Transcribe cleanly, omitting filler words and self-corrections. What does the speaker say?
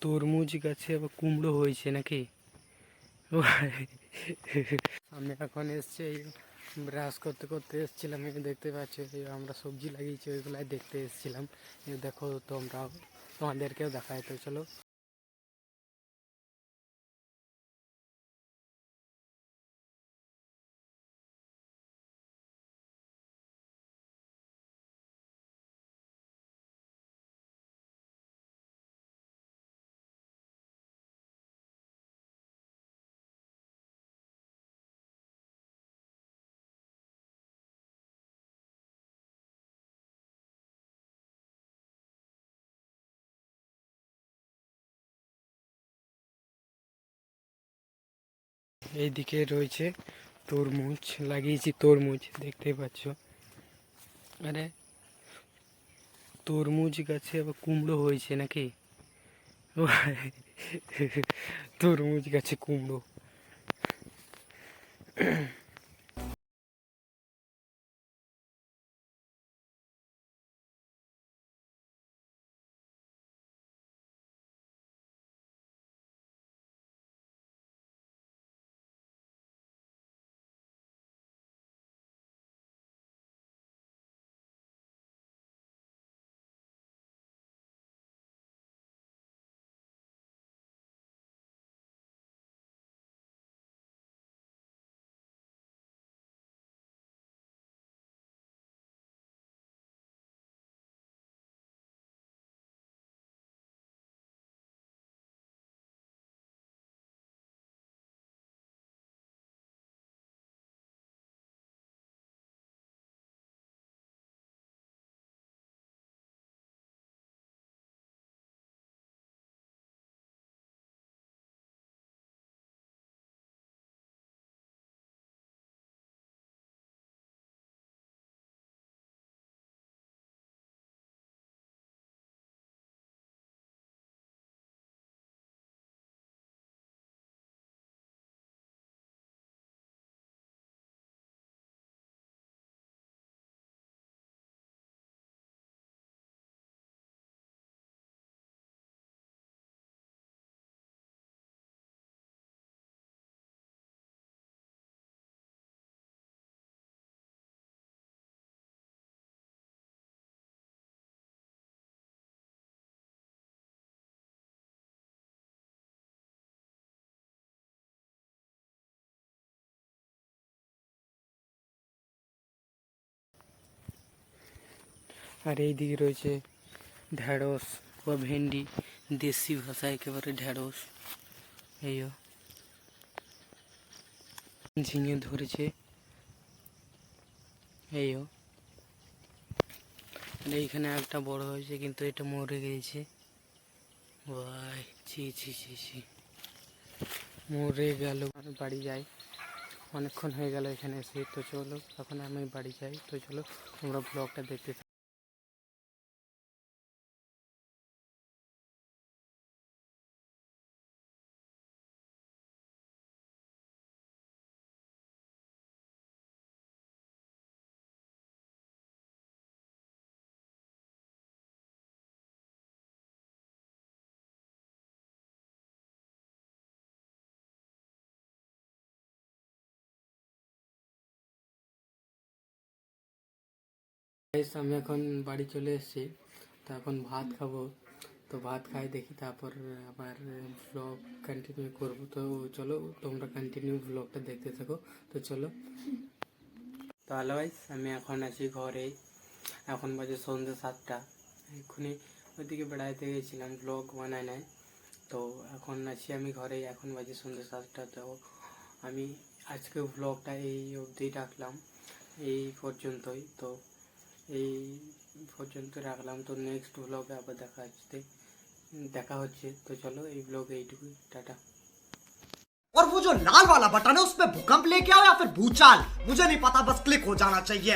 তরমুজ গাছে আবার কুমড়ো হয়েছে নাকি? আমি এখন এসছি এই ব্রাশ করতে করতে এসেছিলাম, এই দেখতে পাচ্ছি আমরা সবজি লাগিয়েছি ওইগুলাই দেখতে এসেছিলাম। দেখো তোমরাও, তোমাদেরকেও দেখায়, তো চলো। এইদিকে রয়েছে তরমুজ, লাগিয়েছি তরমুজ, দেখতেই পাচ্ছ। আরে তরমুজ গাছে আবার কুমড়ো হয়েছে নাকি? তরমুজ গাছে কুমড়ো। আর এইদিকে রয়েছে ঢ্যাঁড়স বা ভেন্ডি, দেশি ভাষায় একেবারে ঢ্যাঁড়স। এই ঝিঙে ধরেছে, এই এইখানে একটা বড় হয়েছে কিন্তু এটা মরে গিয়েছে। ভাই ছি ছি ছি ছি, মরে গেল। আমি বাড়ি যাই, অনেকক্ষণ হয়ে গেল এখানে এসে। তো চলো এখন আমি বাড়ি যাই। তো চলো তোমরা ব্লগটা দেখতে থাকো। আমি এখন বাড়ি চলে এসেছি, তো এখন ভাত খাবো। তো ভাত খাই দেখি, তারপর আবার ব্লগ কন্টিনিউ করব। তো চলো তোমরা কন্টিনিউ ব্লগটা দেখতে থাকো। তো চলো। তো হ্যালো গাইস, আমি এখন আছি ঘরে। এখন বাজে সন্ধ্যে 7টা। এক্ষুনি ওইদিকে বেড়াইতে গেছিলাম, ব্লগ বানায় নাই। তো এখন আছি আমি ঘরে, এখন বাজে সন্ধ্যে 7টা। তো আমি আজকে ব্লগটা এই অবধি রাখলাম, এই পর্যন্তই। তো এই পর্যন্ত রাখলাম। তো নেক্সট ব্লগে আবার দেখা হচ্ছে। তো চলো এই ব্লগে এইটুকুই, টাটা। और वो जो लाल वाला बटन है उस पे भूकंप लेके आओ या फिर भूचाल, मुझे नहीं पता, बस क्लिक हो जाना चाहिए।